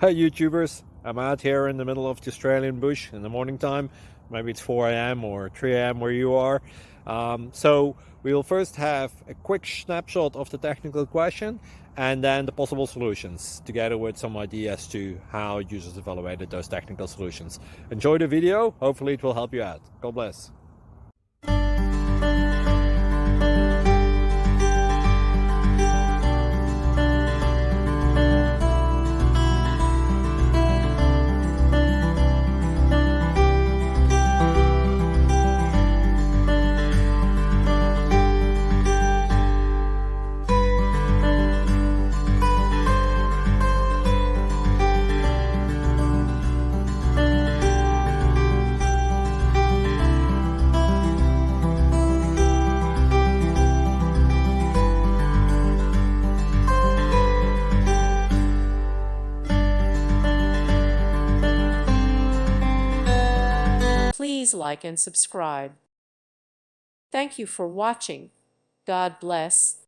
Hey YouTubers, I'm out here in the middle of the Australian bush in the morning time. Maybe it's 4 a.m. or 3 a.m. where you are. So we'll first have a quick snapshot of the technical question and then the possible solutions, together with some ideas to how users evaluated those technical solutions. Enjoy the video, hopefully it will help you out. God bless. Please like and subscribe. Thank you for watching. God bless.